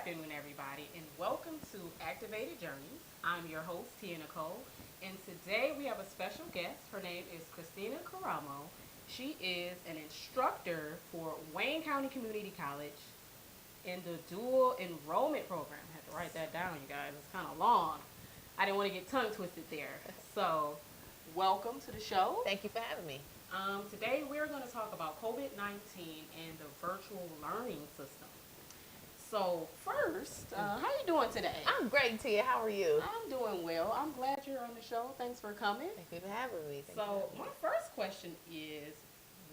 afternoon, everybody, and welcome to Activated Journeys. I'm your host, Tia Nicole, and today we have a special guest. Her name is Kristina Karamo. She is an instructor for Wayne County Community College in the dual enrollment program. I had to write that down, you guys. It's kind of long. I didn't want to get tongue twisted there. So, welcome to the show. Thank you for having me. Today we're going to talk about COVID-19 and the virtual learning system. So first, how you doing today? I'm great, Tia. How are you? I'm doing well. I'm glad you're on the show. Thanks for coming. Thank you for having me. So my first question is,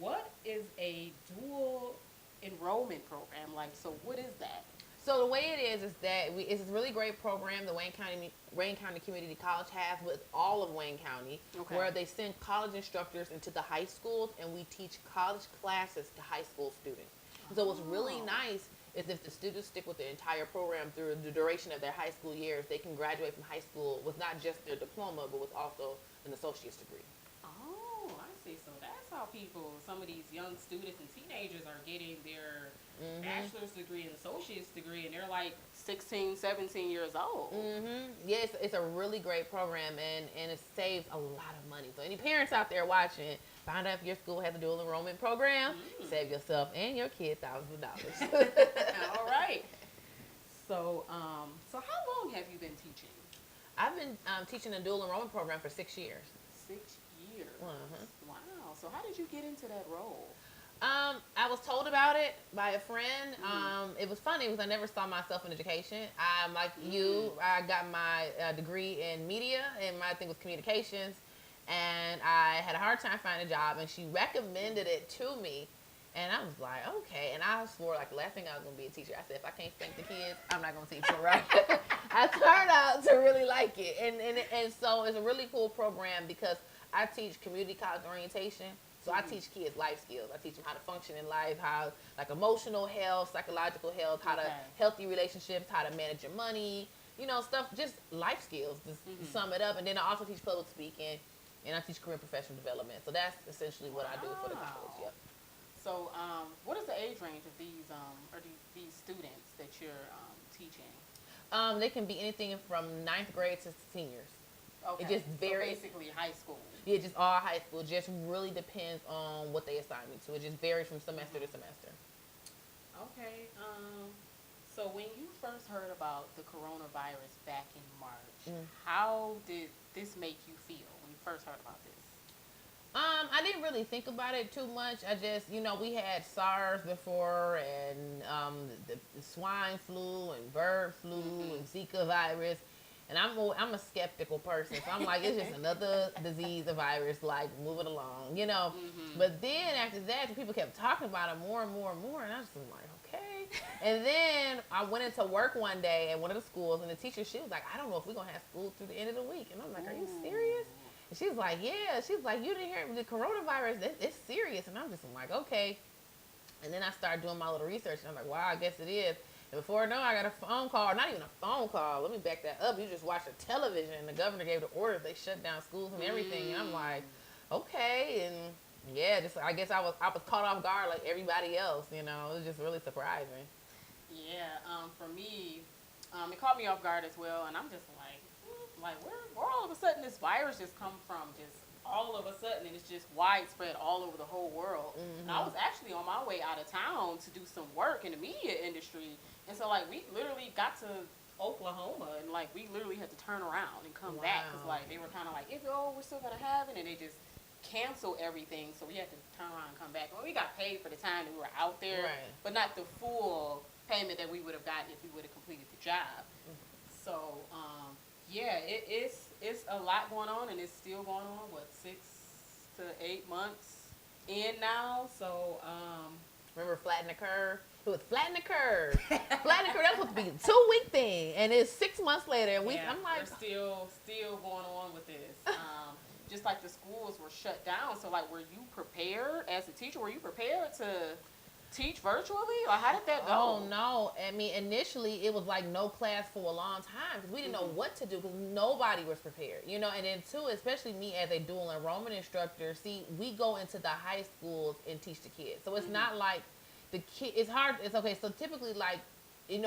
what is a dual enrollment program? Like, so what is that? So the way it is that it's a really great program the Wayne County Community College has with all of Wayne County, where they send college instructors into the high schools, and we teach college classes to high school students. So what's really nice is if the students stick with the entire program through the duration of their high school years, they can graduate from high school with not just their diploma, but with also an associate's degree. Oh, I see. So that's how some of these young students and teenagers are getting their bachelor's degree and associate's degree, and they're like 16, 17 years old. Yes, it's a really great program, and it saves a lot of money. So any parents out there watching, find out if your school has a dual enrollment program, save yourself and your kid thousands of dollars. All right. So, so how long have you been teaching? I've been teaching a dual enrollment program for 6 years. 6 years. Wow. So how did you get into that role? I was told about it by a friend. It was funny because I never saw myself in education. I'm like you. I got my degree in media, and my thing was communications. And I had a hard time finding a job, and she recommended it to me. And I was like, okay. And I swore, like, the last thing I was going to be a teacher. I said, if I can't spank the kids, I'm not going to teach them, right? I turned out to really like it. And so it's a really cool program because I teach community college orientation. So I teach kids life skills. I teach them how to function in life, how, like, emotional health, psychological health, how to healthy relationships, how to manage your money, you know, stuff, just life skills to sum it up. And then I also teach public speaking, and I teach career and professional development. So that's essentially what I do for the college. Yep. So, what is the age range of these students that you're teaching? They can be anything from 9th grade to seniors. Okay. It just varies. So basically high school. Yeah, just all high school. It just really depends on what they assign me to. It just varies from semester to semester. Okay. So when you first heard about the coronavirus back in March, how did this make you feel when you first heard about this? I didn't really think about it too much. I just, we had SARS before, and the swine flu and bird flu and Zika virus. And I'm a skeptical person, so I'm like, it's just another disease, a virus, like, moving along, But then after that, people kept talking about it more and more and more, and I was just like, okay. And then I went into work one day at one of the schools, and the teacher, she was like, I don't know if we're going to have school through the end of the week. And I'm like, are you serious? And she was like, yeah. She was like, you didn't hear the coronavirus, it's serious. And I'm just like, okay. And then I started doing my little research, and I'm like, wow, I guess it is. And before I know, I got a phone call, not even a phone call. Let me back that up. You just watch the television, and the governor gave the orders. They shut down schools and everything. And I'm like, okay. And yeah, I guess I was caught off guard like everybody else. It was just really surprising. Yeah. For me, it caught me off guard as well, and I'm just like where all of a sudden this virus just come from? Just all of a sudden, and it's just widespread all over the whole world. And I was actually on my way out of town to do some work in the media industry. And so, like, we literally got to Oklahoma, and, like, we literally had to turn around and come back. Because, like, they were kind of like, we're still going to have it. And they just canceled everything. So we had to turn around and come back. Well, we got paid for the time that we were out there. But not the full payment that we would have gotten if we would have completed the job. So, yeah, it's a lot going on. And it's still going on, 6 to 8 months in now. So, remember Flatten the Curve? It was Flatten the Curve. Flatten the Curve, that's supposed to be a 2-week thing. And it's 6 months later. And I'm like, we're still going on with this. Just like the schools were shut down. So, like, were you prepared as a teacher? Were you prepared to teach virtually? Or how did that go? Oh, no. I mean, initially, it was like no class for a long time because we didn't know what to do because nobody was prepared. And then, too, especially me as a dual enrollment instructor, see, we go into the high schools and teach the kids. So it's not like the kid, it's hard. It's okay. So typically, like,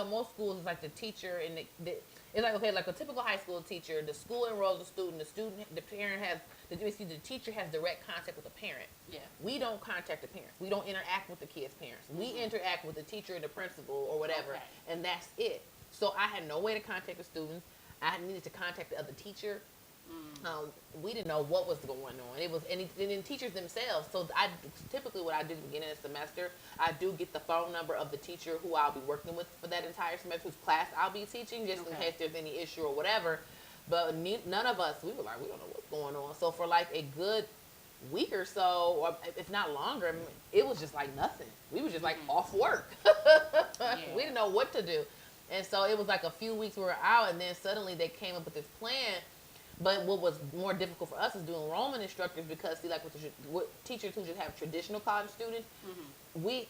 most schools is like the teacher and it's like, okay, like a typical high school teacher, the school enrolls the student, the parent has, the teacher has direct contact with the parent. Yeah. We don't contact the parents. We don't interact with the kids' parents. We interact with the teacher and the principal or whatever, and that's it. So I had no way to contact the students. I needed to contact the other teacher. We didn't know what was going on. It was and then teachers themselves. So typically what I do at the beginning of the semester, I do get the phone number of the teacher who I'll be working with for that entire semester, whose class I'll be teaching, just in case there's any issue or whatever. But none of us, we were like, we don't know what's going on. So for like a good week or so, or if not longer, it was just like nothing. We were just like off work. We didn't know what to do. And so it was like a few weeks we were out, and then suddenly they came up with this plan. But what was more difficult for us is doing enrollment instructors, because see, like with teachers who just have traditional college students,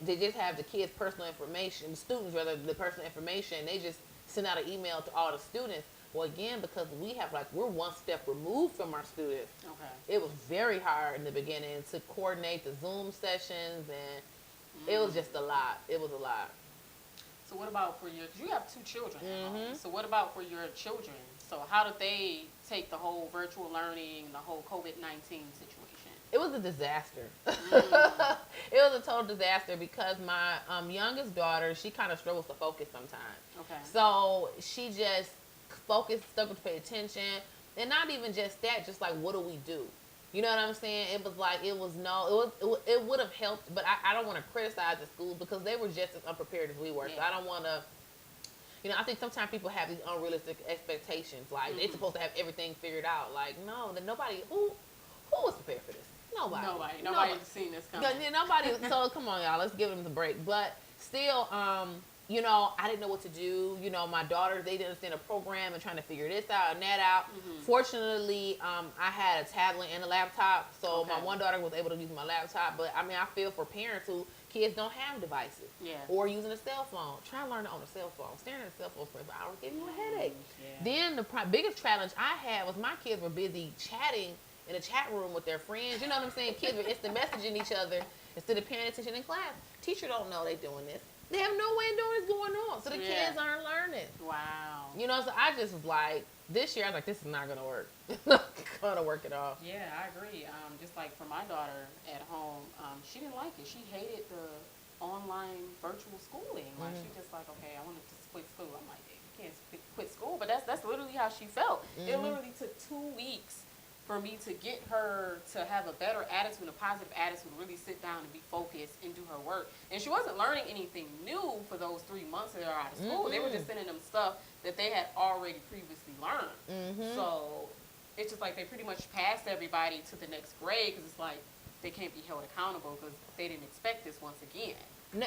they just have the kids' personal information, the students rather, the personal information. They just send out an email to all the students. Well, again, because we're one step removed from our students. Okay. It was very hard in the beginning to coordinate the Zoom sessions, and it was just a lot. It was a lot. So what about for because you have 2 children at home. So what about for your children? So how did they take the whole virtual learning, the whole COVID-19 situation? It was a disaster. It was a total disaster because my youngest daughter, she kind of struggles to focus sometimes. Okay. So she just struggled to pay attention, and not even just that, just like, what do we do? You know what I'm saying? It was like, it would have helped, but I don't want to criticize the schools because they were just as unprepared as we were. Yeah. So I don't want to, I think sometimes people have these unrealistic expectations. Like, they're supposed to have everything figured out. Like, no, nobody, who was prepared for this? Nobody's seen this coming. Nobody. So come on, y'all, let's give them the break. But still, I didn't know what to do. My daughters, they didn't understand the program and trying to figure this out and that out. Fortunately, I had a tablet and a laptop, so my one daughter was able to use my laptop. But I feel for parents who kids don't have devices, or using a cell phone. Try to learn it on a cell phone. Staring at a cell phone for 5 hours give you a headache. Then the biggest challenge I had was my kids were busy chatting in a chat room with their friends. You know what I'm saying? Kids were instant messaging each other instead of paying attention in class. Teacher don't know they doing this. They have no way of knowing what's going on. So the kids aren't learning. Wow. So I just was like, this year, I was like, this is not going to work. It's not going to work at all. Yeah, I agree. Just like for my daughter at home, she didn't like it. She hated the online virtual schooling. Like, she just like, okay, I want to just quit school. I'm like, you can't quit school. But that's literally how she felt. It literally took 2 weeks for me to get her to have a better attitude, a positive attitude, really sit down and be focused and do her work. And she wasn't learning anything new for those 3 months that they were out of school. They were just sending them stuff that they had already previously learned. So it's just like they pretty much passed everybody to the next grade, because it's like they can't be held accountable because they didn't expect this once again. And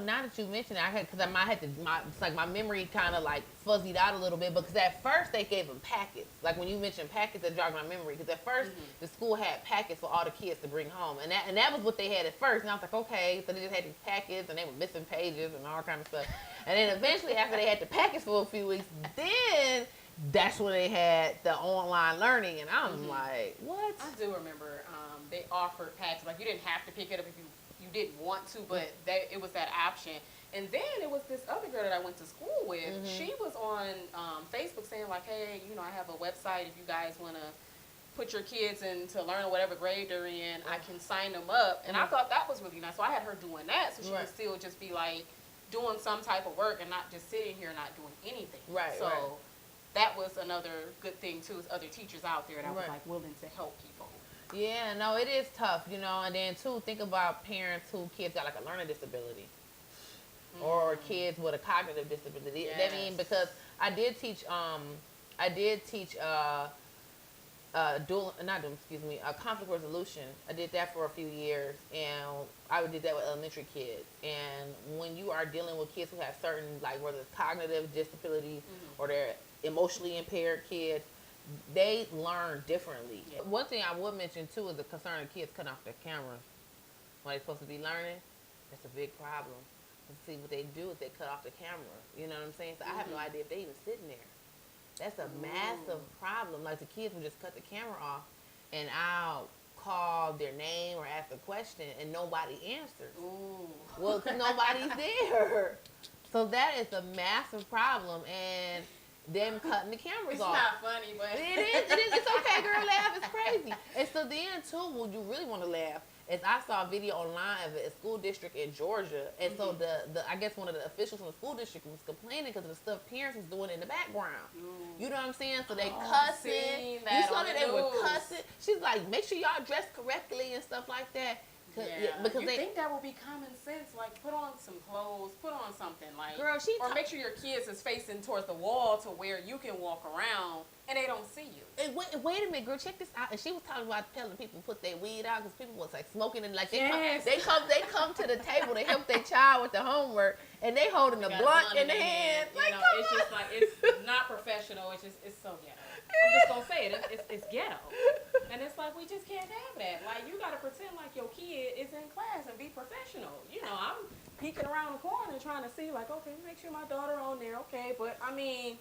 now that you mentioned it, it's like my memory kind of like fuzzied out a little bit, because at first they gave them packets. Like when you mentioned packets, that jogged my memory, because at first the school had packets for all the kids to bring home, and that was what they had at first. And I was like, okay, so they just had these packets, and they were missing pages and all kind of stuff. And then eventually, after they had the packets for a few weeks, then that's when they had the online learning, and I was like, what? I do remember they offered packets. Like, you didn't have to pick it up if you didn't want to, but it was that option. And then it was this other girl that I went to school with. She was on Facebook saying like, hey, I have a website. If you guys want to put your kids in to learn whatever grade they're in, I can sign them up. And I thought that was really nice. So I had her doing that, so she could still just be like doing some type of work and not just sitting here not doing anything. So that was another good thing too, is other teachers out there that was like willing to help people. Yeah, no, it is tough, and then too, think about parents who kids got like a learning disability, or kids with a cognitive disability. I mean, because I did teach conflict resolution. I did that for a few years, and I did that with elementary kids. And when you are dealing with kids who have certain, like, whether it's cognitive disabilities or they're emotionally impaired kids, they learn differently. One thing I would mention too is the concern of kids cutting off their cameras when they're supposed to be learning. That's a big problem. See, what they do is they cut off the camera. You know what I'm saying? So I have no idea if they even sitting there. That's a massive problem. Like, the kids will just cut the camera off, and I'll call their name or ask a question, and nobody answers. Well, because nobody's there. So that is a massive problem, and them cutting the cameras It's off. not funny, but It is. It is. It's okay, girl. Laugh. It's crazy. And so then too, when you really want to laugh, is I saw a video online of a school district in Georgia, and so the I guess one of the officials from the school district was complaining because of the stuff parents was doing in the background. You know what I'm saying? So they cussing. seen You that saw on that the they were news. cussing. She's like, make sure y'all dress correctly and stuff like that. yeah, Because you they. think that would be common sense? Like, put on some clothes, put on something like, Girl, or make sure your kids is facing towards the wall to where you can walk around and they don't see you. And wait a minute, girl. Check this out. And she was talking about telling people to put their weed out because people was like smoking and like Yes. they come to the table to help their child with the homework and they holding the Got a blunt in the hand. You Like, know, come it's on. just like it's not professional. It's so ghetto. I'm just gonna say it. It's ghetto, and it's like we just can't have that. Like you gotta pretend like your kid is in class and be professional. You know, I'm peeking around the corner trying to see like, okay, make sure my daughter on there, okay. But I mean,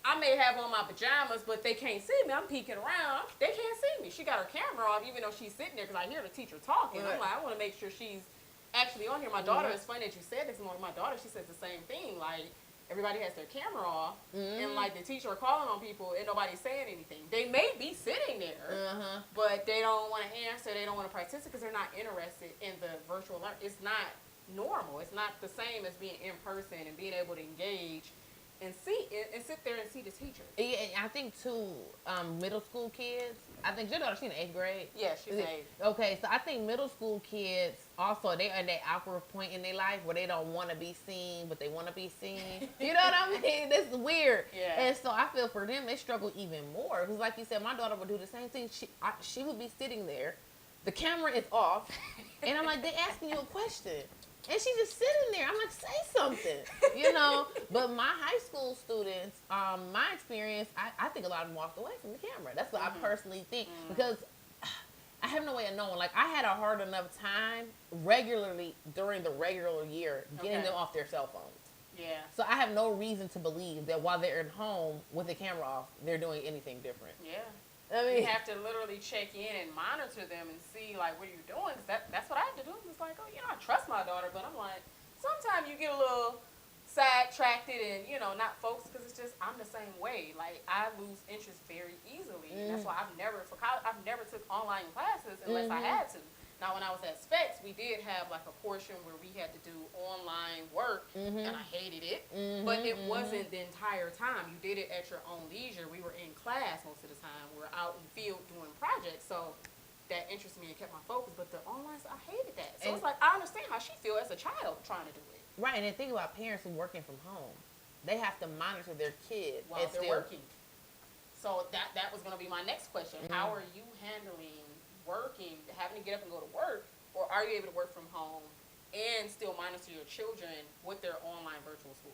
I may have on my pajamas, but they can't see me. I'm peeking around. They can't see me. She got her camera off, even though she's sitting there, because I hear the teacher talking. Right. I'm like, I want to make sure she's actually on here. My daughter, it's funny that you said this morning. My daughter, she says the same thing. Like, everybody has their camera off, and like the teacher are calling on people, and nobody's saying anything. They may be sitting there, but they don't want to answer. They don't want to participate because they're not interested in the virtual learning. It's not normal. It's not the same as being in person and being able to engage and see and sit there and see the teacher. Yeah, and I think too, middle school kids. I think your daughter, she's in 8th grade. Yeah, she's eight. Okay, so I think middle school kids also they are at that awkward point in their life where they don't want to be seen, but they want to be seen. You know what I mean? That's weird. Yeah. And so I feel for them, they struggle even more because, like you said, my daughter would do the same thing. She would be sitting there, the camera is off, and I'm like, they asking you a question. And she's just sitting there. I'm like, say something, you know. But my high school students, my experience, I think a lot of them walked away from the camera. That's what I personally think because I have no way of knowing. Like, I had a hard enough time regularly during the regular year getting them off their cell phones. Yeah. So I have no reason to believe that while they're at home with the camera off, they're doing anything different. Yeah. I mean, You have to literally check in and monitor them and see, like, what are you doing? 'Cause that's what I have to do. It's like, oh, you know, I trust my daughter, but I'm like, sometimes you get a little sidetracked and, you know, not focused because it's just, I'm the same way. Like, I lose interest very easily. And that's why I've never took online classes unless I had to. Now, when I was at Specs, we did have, like, a portion where we had to do online work, and I hated it. But it wasn't the entire time. You did it at your own leisure. We were in class most of the time. We were out in the field doing projects. So that interested me and kept my focus. But the online, I hated that. So it's like, I understand how she feels as a child trying to do it. right, and then think about parents who working from home. They have to monitor their kid While and they're still working. So that was going to be my next question. How are you handling working, having to get up and go to work, or are you able to work from home and still monitor your children with their online virtual school?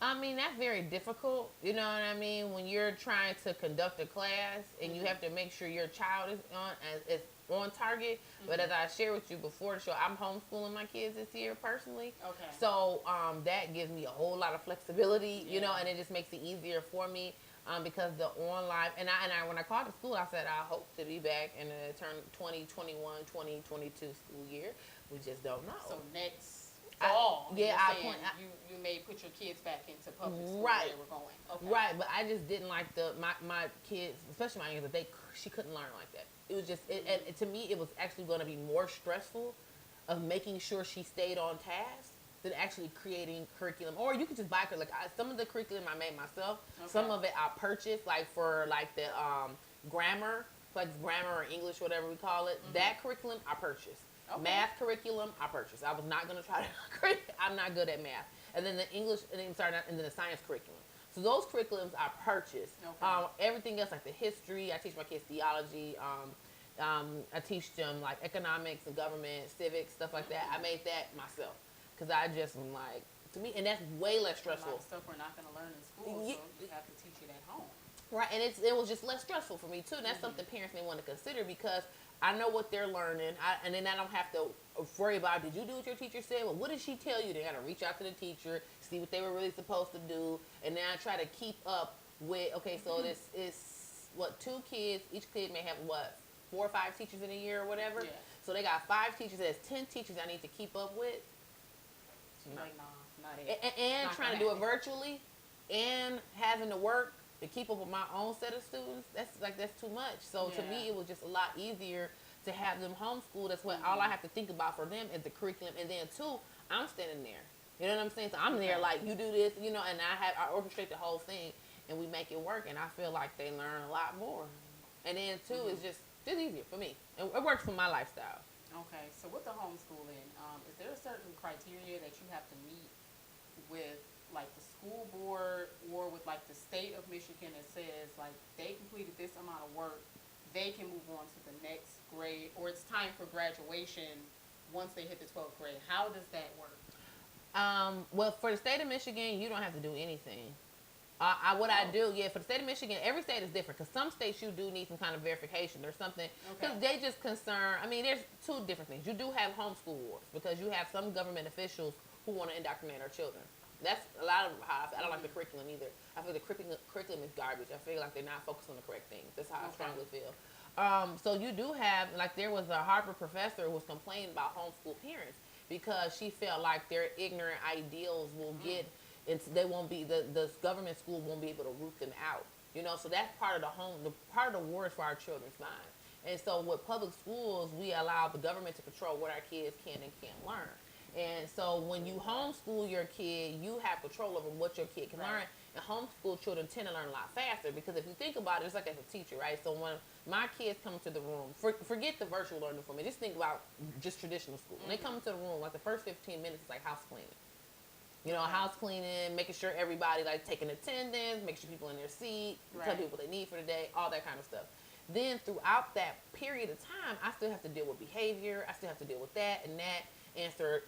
I mean, that's very difficult. You know what I mean? When you're trying to conduct a class and you have to make sure your child is on target. But as I shared with you before the show, I'm homeschooling my kids this year personally. Okay. So that gives me a whole lot of flexibility, you know, and it just makes it easier for me. Because the online, and I when I called the school, I said I hope to be back in the 2021-2022 school year. We just don't know. So next fall, you may put your kids back into public school Right. where they were going. Okay. Right, but I just didn't like my kids, especially my youngest, she couldn't learn like that. It was just, and to me, it was actually going to be more stressful of making sure she stayed on task than actually creating curriculum. Or you could just buy it. Like some of the curriculum I made myself. Okay. Some of it I purchased, like for like the grammar, like grammar or English, whatever we call it. That curriculum I purchased. Okay. Math curriculum I purchased. I was not going to try to. I'm not good at math. And then the English, and then the science curriculum. So those curriculums I purchased. Okay. Everything else, like the history, I teach my kids theology. I teach them like economics and government, civics, stuff like that. I made that myself. Because I just am like, to me, and that's way less A lot stressful. of stuff we're not going to learn in school, so you have to teach it at home. Right, and it was just less stressful for me, too. And that's something parents may want to consider because I know what they're learning. And then I don't have to worry about, did you do what your teacher said? Well, what did she tell you? They got to reach out to the teacher, see what they were really supposed to do. And then I try to keep up with, okay, so this is, 2 kids. Each kid may have, 4 or 5 teachers in a year or whatever. Yeah. So they got 5 teachers. There's 10 teachers I need to keep up with. She's like, nah. not it. And Not trying to do it virtually and having to work to keep up with my own set of students, that's too much. So to me, it was just a lot easier to have them homeschooled. That's what all I have to think about for them is the curriculum. And then two, I'm standing there. You know what I'm saying? So I'm there like, you do this, you know, and I orchestrate the whole thing and we make it work. And I feel like they learn a lot more. And then two, it's just easier for me. It works for my lifestyle. Okay, so with the homeschooling, is there a certain criteria that you have to meet with like the school board or with like the state of Michigan that says like they completed this amount of work, they can move on to the next grade, or it's time for graduation once they hit the 12th grade? How does that work? Well, for the state of Michigan, you don't have to do anything. What I do, for the state of Michigan, every state is different because some states you do need some kind of verification or something because they just concern. I mean, there's two different things. You do have homeschool wars because you have some government officials who want to indoctrinate our children. That's a lot of how I don't like the curriculum either. I feel the curriculum is garbage. I feel like they're not focused on the correct things. That's how I strongly feel. So you do have, like there was a Harvard professor who was complaining about homeschool parents because she felt like their ignorant ideals will get, they won't be, the government school won't be able to root them out. You know, so that's part of part of the war is for our children's mind. And so with public schools, we allow the government to control what our kids can and can't learn. And so when you homeschool your kid, you have control over what your kid can learn. And homeschool children tend to learn a lot faster because if you think about it, it's like as a teacher, right? So when my kids come to the room, forget the virtual learning for me. Just think about just traditional school. When they come into the room, like the first 15 minutes is like house cleaning. You know, house cleaning, making sure everybody like taking attendance, making sure people in their seat, tell people what they need for the day, all that kind of stuff. Then throughout that period of time, I still have to deal with behavior. I still have to deal with that and that, answer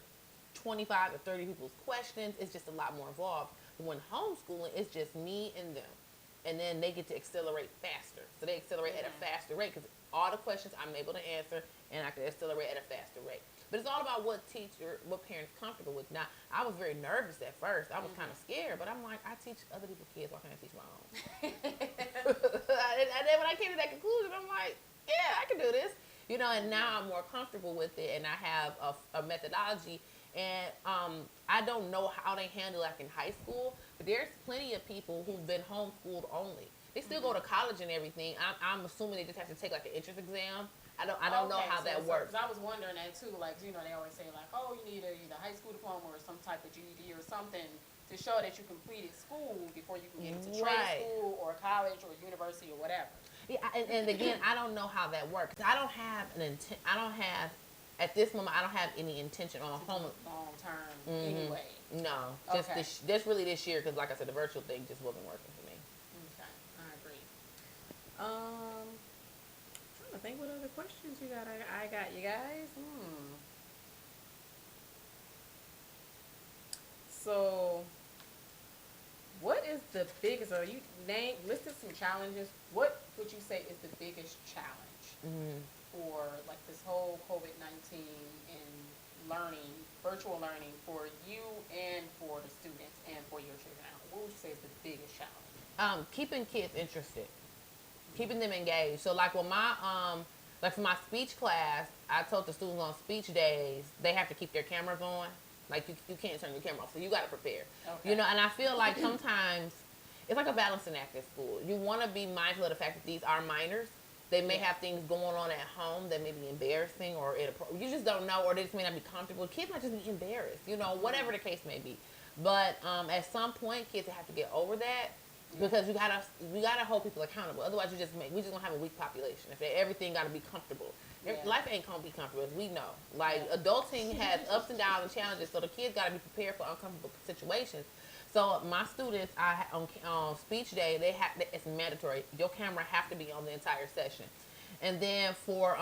25 to 30 people's questions. It's just a lot more involved. When homeschooling, it's just me and them. And then they get to accelerate faster. So they accelerate at a faster rate because all the questions I'm able to answer and I can accelerate at a faster rate. But it's all about what parents comfortable with. Now, I was very nervous at first. I was kind of scared, but I'm like, I teach other people's kids. Why can't I teach my own? And then when I came to that conclusion, I'm like, yeah, I can do this. You know, and now I'm more comfortable with it, and I have a methodology. And I don't know how they handle it like in high school, but there's plenty of people who've been homeschooled only. They still go to college and everything. I'm assuming they just have to take like an entrance exam. I don't know how that works. I was wondering that too. Like, you know, they always say like, oh, you need either high school diploma or some type of GED or something to show that you completed school before you can get into trade school or college or university or whatever. Yeah, and again, I don't know how that works. I don't have at this moment, I don't have any intention on a long term anyway. No, just really this year because, like I said, the virtual thing just wasn't working for me. Okay, I agree. Trying to think what other questions you got. I got you guys. So, what is the biggest? Or you listed some challenges. What would you say is the biggest challenge for like this whole COVID-19 and learning, virtual learning for you and for the students and for your children? What would you say is the biggest challenge? Keeping kids interested, keeping them engaged. So like when like for my speech class, I told the students on speech days they have to keep their cameras on. Like you can't turn your camera off, so you got to prepare. You know, and I feel like sometimes it's like a balancing act at school. You want to be mindful of the fact that these are minors. They may have things going on at home that may be embarrassing or you just don't know, or they just may not be comfortable. Kids might just be embarrassed, you know, whatever the case may be. But at some point, kids have to get over that because we gotta hold people accountable. Otherwise, we just gonna have a weak population. If everything gotta be comfortable, life ain't gonna be comfortable, as we know. Like adulting has ups and downs and challenges, so the kids gotta be prepared for uncomfortable situations. So my students, on speech day, it's mandatory. Your camera have to be on the entire session. And then for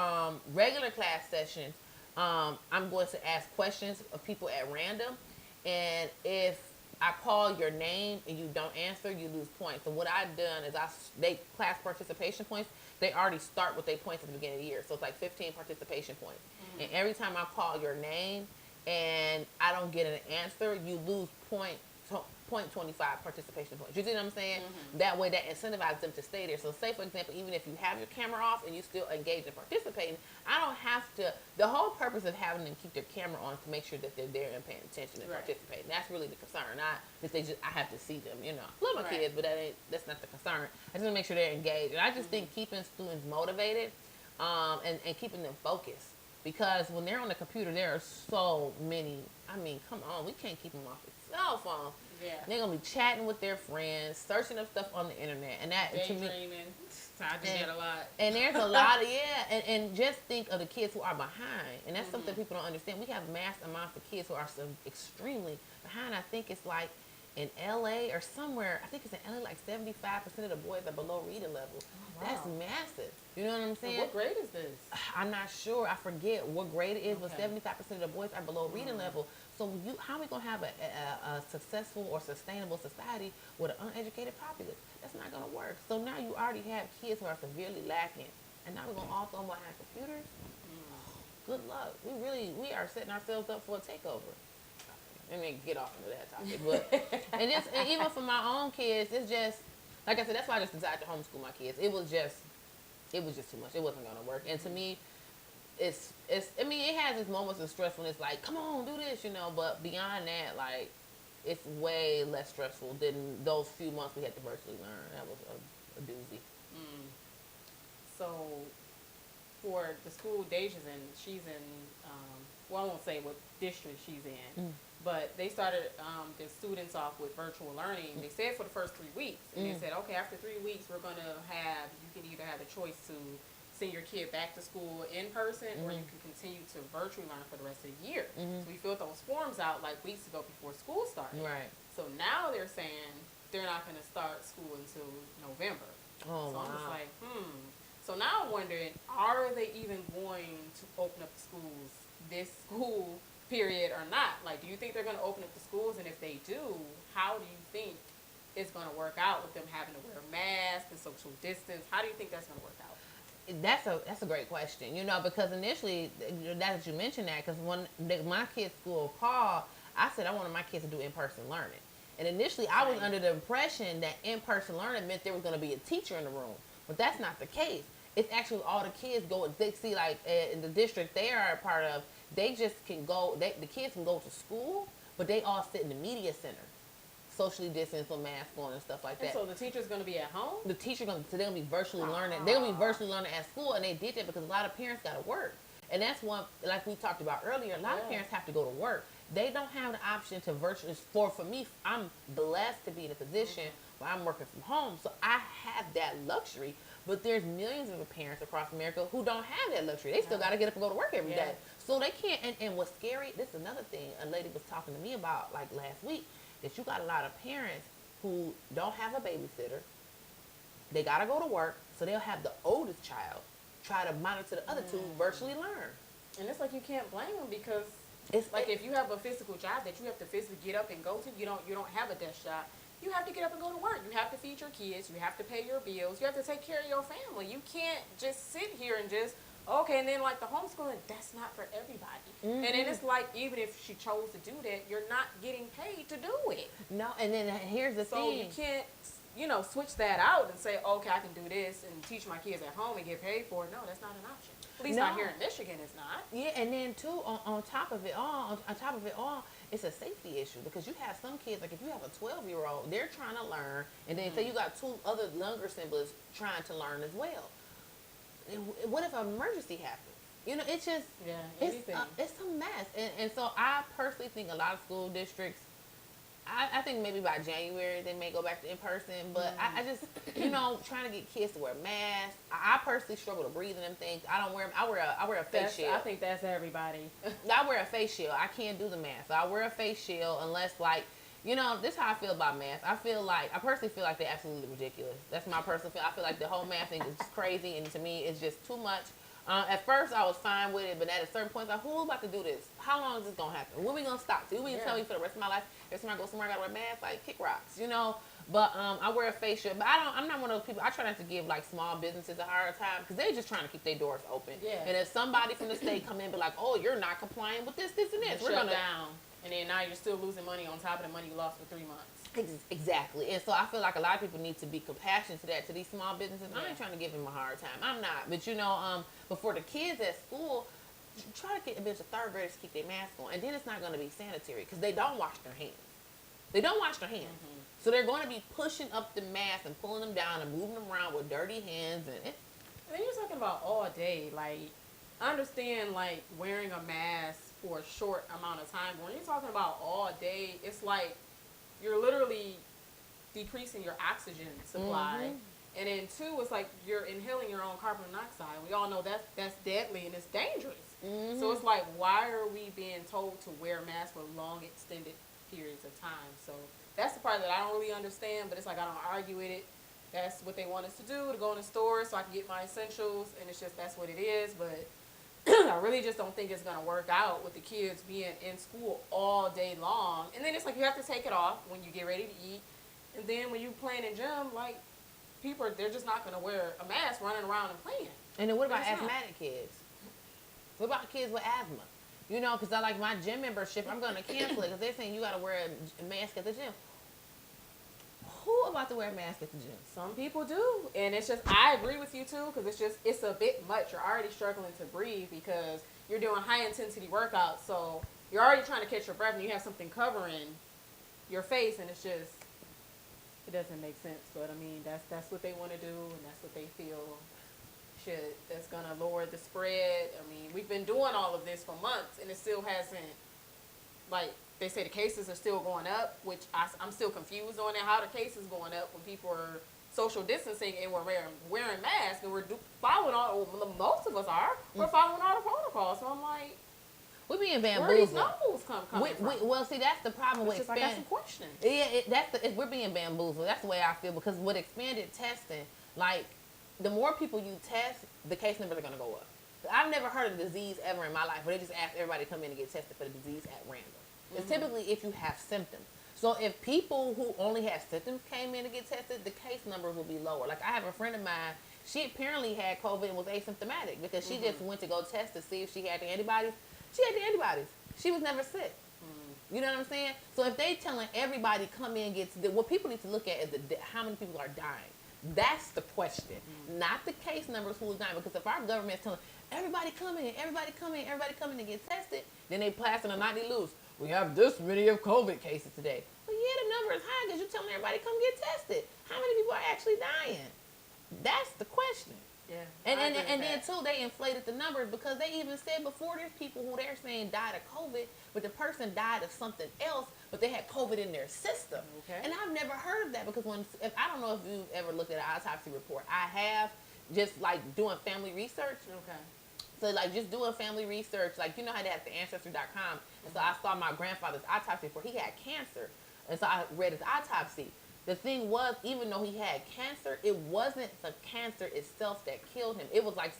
regular class sessions, I'm going to ask questions of people at random. And if I call your name and you don't answer, you lose points. So what I've done is they class participation points, they already start with their points at the beginning of the year. So it's like 15 participation points. And every time I call your name and I don't get an answer, you lose points. So 0.25 participation points. You see what I'm saying? That way that incentivizes them to stay there. So say, for example, even if you have your camera off and you still engage in participating, I don't have to, the whole purpose of having them keep their camera on is to make sure that they're there and paying attention and participating. That's really the concern. Not that I have to see them, you know. I love my kids, but that's not the concern. I just want to make sure they're engaged. And I just think keeping students motivated and keeping them focused. Because when they're on the computer, there are so many. I mean, come on, we can't keep them off their cell phone. Yeah. They're gonna be chatting with their friends, searching up stuff on the internet, and that to me, daydreaming. I do that a lot. and there's a lot of and just think of the kids who are behind, and that's something people don't understand. We have mass amounts of kids who are so extremely behind. I think it's like in LA or somewhere. I think it's in LA, like 75% of the boys are below reading level. Oh, wow. That's massive. You know what I'm saying? And what grade is this? I'm not sure. I forget what grade it is, but 75% of the boys are below reading level. So how are we going to have a successful or sustainable society with an uneducated populace? That's not going to work. So now you already have kids who are severely lacking, and now we're going to all throw them behind computers? Good luck. We are setting ourselves up for a takeover. Let me get off into that topic. But and even for my own kids, it's just, like I said, that's why I just decided to homeschool my kids. It was just too much. It wasn't going to work. And to me, I mean, it has its moments of stress when it's like, come on, do this, you know, but beyond that, like, it's way less stressful than those few months we had to virtually learn. That was a doozy. So, for the school Deja's in, she's in, well, I won't say what district she's in, but they started their students off with virtual learning. They said for the first 3 weeks, and they said, okay, after 3 weeks, we're going to you can either have the choice to send your kid back to school in person, or you can continue to virtually learn for the rest of the year. So we filled those forms out like weeks ago before school started. Right. So now they're saying they're not going to start school until November. Oh, so wow. I'm just like, So now I'm wondering, are they even going to open up the schools this school period or not? Like, do you think they're going to open up the schools? And if they do, how do you think it's going to work out with them having to wear masks and social distance? How do you think that's going to work out? That's a great question, you know, because initially, that you mentioned that, because when my kids' school, Paul, I said I wanted my kids to do in-person learning. And initially, I was under the impression that in-person learning meant there was going to be a teacher in the room. But that's not the case. It's actually all the kids go, they see, like, in the district they are a part of, they just can go, the kids can go to school, but they all sit in the media center, socially distanced with masks on and stuff like that. And so the teacher's going to be at home? The teacher so they're going to be virtually learning. They're going to be virtually learning at school, and they did that because a lot of parents got to work. And that's one, like we talked about earlier, a lot of parents have to go to work. They don't have the option to virtually, for me, I'm blessed to be in a position where I'm working from home, so I have that luxury. But there's millions of parents across America who don't have that luxury. They still got to get up and go to work every day. So they can't, and what's scary, this is another thing a lady was talking to me about, like, last week, that you got a lot of parents who don't have a babysitter. They got to go to work, so they'll have the oldest child try to monitor the other two virtually learn. And it's like you can't blame them, because it's like if you have a physical job that you have to physically get up and go to, you don't have a desk job. You have to get up and go to work. You have to feed your kids. You have to pay your bills. You have to take care of your family. You can't just sit here and just, okay, and then like the homeschooling, that's not for everybody. And then it's like, even if she chose to do that, you're not getting paid to do it. No, and then here's the thing. So you can't, switch that out and say, okay, I can do this and teach my kids at home and get paid for it. No, that's not an option. At least not here in Michigan, it's not. Yeah, and then too, on top of it all, it's a safety issue, because you have some kids, like if you have a 12-year-old, they're trying to learn, and then say you got two other younger siblings trying to learn as well. What if an emergency happens? You know, it's just, it's a mess. And so I personally think a lot of school districts, I think maybe by January they may go back to in-person, but I just, trying to get kids to wear masks. I personally struggle to breathe in them things. I don't wear them. I wear a face shield. I think that's everybody. I wear a face shield. I can't do the mask. I wear a face shield unless, like, this is how I feel about masks. I personally feel like they're absolutely ridiculous. That's my personal feel. I feel like the whole mask thing is just crazy, and to me, it's just too much. At first, I was fine with it, but at a certain point, like, who's about to do this? How long is this going to happen? When are we going to stop? You mean to tell me for the rest of my life, every time I go somewhere, I got to wear a mask? Like, kick rocks, But I wear a face shield. But I'm not one of those people. I try not to give, like, small businesses a hard time, because they're just trying to keep their doors open. Yeah. And if somebody from the state come in and be like, oh, you're not complying with this, and this, we're going to down. And then now you're still losing money on top of the money you lost for 3 months. Exactly. And so I feel like a lot of people need to be compassionate to that, to these small businesses. I ain't trying to give them a hard time. I'm not. But but for the kids at school, try to get a bunch of third graders to keep their mask on. And then it's not going to be sanitary because they don't wash their hands. They don't wash their hands. Mm-hmm. So they're going to be pushing up the mask and pulling them down and moving them around with dirty hands. And then you're talking about all day. Like, I understand, like, wearing a mask for a short amount of time. But when you're talking about all day, it's like you're literally decreasing your oxygen supply. Mm-hmm. And then two, it's like you're inhaling your own carbon monoxide. We all know that's deadly and it's dangerous. Mm-hmm. So it's like, why are we being told to wear masks for long, extended periods of time? So that's the part that I don't really understand, but it's like I don't argue with it. That's what they want us to do, to go in the store so I can get my essentials, and it's just that's what it is. But I really just don't think it's going to work out with the kids being in school all day long. And then it's like you have to take it off when you get ready to eat. And then when you playing in gym, like, people, they're just not going to wear a mask running around and playing. And then what about asthmatic kids? What about kids with asthma? You know, because I like my gym membership, I'm going to cancel it because they're saying you got to wear a mask at the gym. Who about to wear a mask at the gym? Some people do. And it's just, I agree with you too, because it's a bit much. You're already struggling to breathe because you're doing high intensity workouts. So you're already trying to catch your breath and you have something covering your face, and it's just, it doesn't make sense. But I mean, that's what they want to do, and that's what they feel that's going to lower the spread. I mean, we've been doing all of this for months, and it still hasn't, like, they say the cases are still going up, which I'm still confused on it. How the cases going up when people are social distancing and we're wearing masks and we're following most of us are. We're following all the protocols. So I'm like, we're being bamboozled. Where these numbers coming from? Well, see, that's the problem with expanded. I got some questions. Yeah, we're being bamboozled. That's the way I feel, because with expanded testing, like, the more people you test, the case numbers are going to go up. I've never heard of a disease ever in my life where they just ask everybody to come in and get tested for the disease at random. Mm-hmm. It's typically if you have symptoms. So if people who only have symptoms came in to get tested, the case numbers will be lower. Like, I have a friend of mine, she apparently had COVID and was asymptomatic because she just went to go test to see if she had the antibodies. She had the antibodies. She was never sick. You know what I'm saying? So if they telling everybody come in and get tested, what people need to look at is how many people are dying. That's the question, not the case numbers who's dying. Because if our government's telling everybody come in, everybody come in, everybody come in and get tested, then they passing a nightly loose. We have this many of COVID cases today. Well, yeah, the number is high because you're telling everybody come get tested. How many people are actually dying? That's the question. Yeah. And then too, they inflated the numbers because they even said before there's people who they're saying died of COVID, but the person died of something else, but they had COVID in their system. Okay. And I've never heard of that because I don't know if you've ever looked at an autopsy report. I have, just like doing family research. Okay. So like just doing family research, like you know how they have the ancestry.com. And so I saw my grandfather's autopsy report. He had cancer. And so I read his autopsy. The thing was, even though he had cancer, it wasn't the cancer itself that killed him. It was like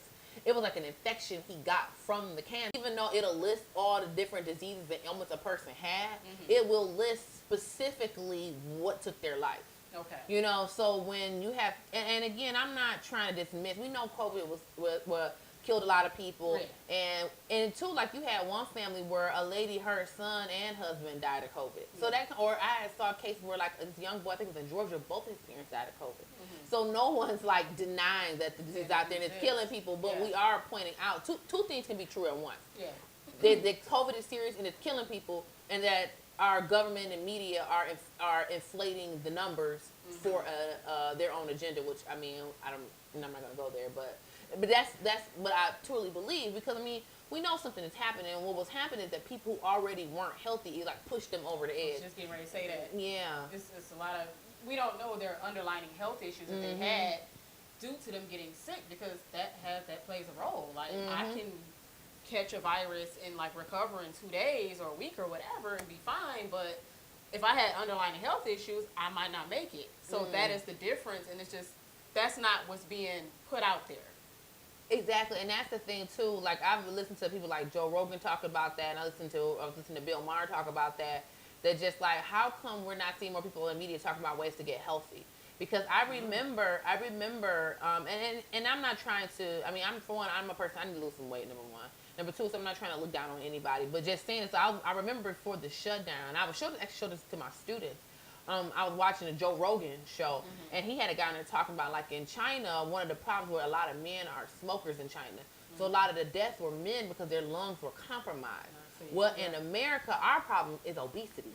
an infection he got from the cancer. Even though it'll list all the different diseases and ailments a person had, it will list specifically what took their life. Okay. You know, so when you have, and again, I'm not trying to dismiss. We know COVID was killed a lot of people, right. and too, like you had one family where a lady, her son and husband died of COVID. So or I saw a case where like this young boy, I think it was in Georgia, both his parents died of COVID. So no one's like denying that the disease is out there and it's killing people, but we are pointing out two things can be true at once. Yeah, that COVID is serious and it's killing people, and that our government and media are inflating the numbers for their own agenda, which I mean, I'm not gonna go there, but that's what I truly believe, because I mean, we know something is happening, and what was happening is that people who already weren't healthy, it like pushed them over the edge. I was just getting ready to say that. Yeah. It's a lot of, we don't know their underlying health issues that they had due to them getting sick, because that plays a role. Like I can catch a virus and like recover in 2 days or a week or whatever and be fine, but if I had underlying health issues, I might not make it. So that is the difference, and it's just, that's not what's being put out there. Exactly, and that's the thing too. Like I've listened to people like Joe Rogan talk about that, and I was listening to Bill Maher talk about that. That just like, how come we're not seeing more people in media talking about ways to get healthy? Because I remember, and I'm not trying to. I mean, I'm a person. I need to lose some weight. Number one. Number two, so I'm not trying to look down on anybody, but just saying. So I remember before the shutdown, I was actually showed this to my students. I was watching a Joe Rogan show, and he had a guy in there talking about, like, in China, one of the problems where a lot of men are smokers in China. So a lot of the deaths were men because their lungs were compromised. Well, in America, our problem is obesity.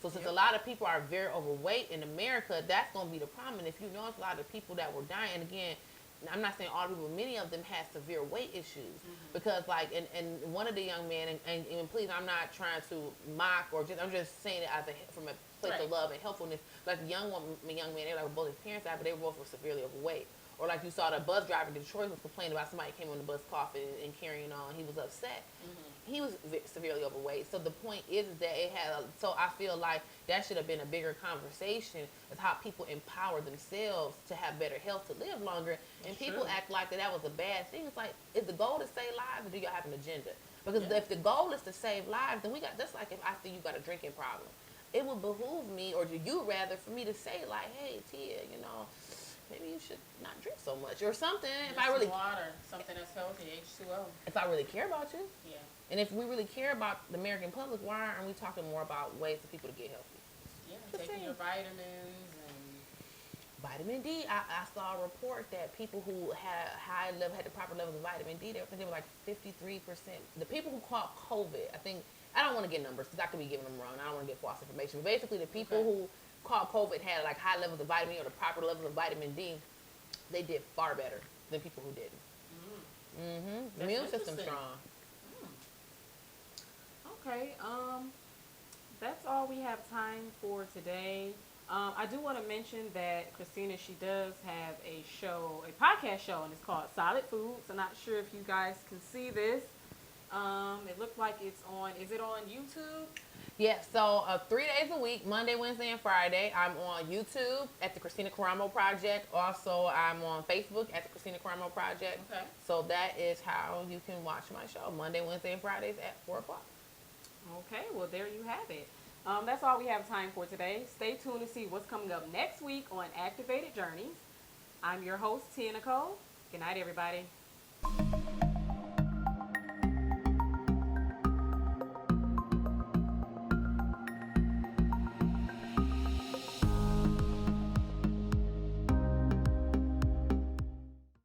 So since a lot of people are very overweight in America, that's going to be the problem. And if you notice, a lot of people that were dying, and again, I'm not saying all people, many of them had severe weight issues. Because, like, and one of the young men, and please, I'm not trying to mock or just, I'm just saying it as from a place of love and helpfulness. Like, the young man, they were like, both his parents died, but they both were severely overweight. Or like you saw the bus driver in Detroit was complaining about somebody came on the bus coughing and carrying on. He was upset. He was severely overweight. So the point is that it had. So I feel like that should have been a bigger conversation is how people empower themselves to have better health, to live longer. And people act like that was a bad thing. It's like, is the goal to save lives, or do y'all have an agenda? Because if the goal is to save lives, then we got, that's like if I see you got a drinking problem. It would behoove me, or do you rather, for me to say, like, hey, Tia, you know, maybe you should not drink so much or something. If I really water, something that's healthy, H2O. If I really care about you. Yeah. And if we really care about the American public, why aren't we talking more about ways for people to get healthy? Yeah, taking your vitamins and vitamin D. I saw a report that people who had had the proper levels of vitamin D, they were like 53%. The people who caught COVID, I don't want to get numbers because I could be giving them wrong. I don't want to get false information. But basically, the people who caught COVID had like high levels of vitamin D or the proper levels of vitamin D. They did far better than people who didn't. The immune system's strong. Okay, that's all we have time for today. I do want to mention that Kristina, she does have a show, a podcast show, and it's called Solid Foods. I'm not sure if you guys can see this. It looks like it's on, is it on YouTube? Yeah, so 3 days a week, Monday, Wednesday, and Friday. I'm on YouTube at the Kristina Karamo Project. Also, I'm on Facebook at the Kristina Karamo Project. Okay. So that is how you can watch my show, Monday, Wednesday, and Fridays at 4 o'clock. Okay, well, there you have it. That's all we have time for today. Stay tuned to see what's coming up next week on Activated Journeys. I'm your host, Tia Nicole. Good night, everybody.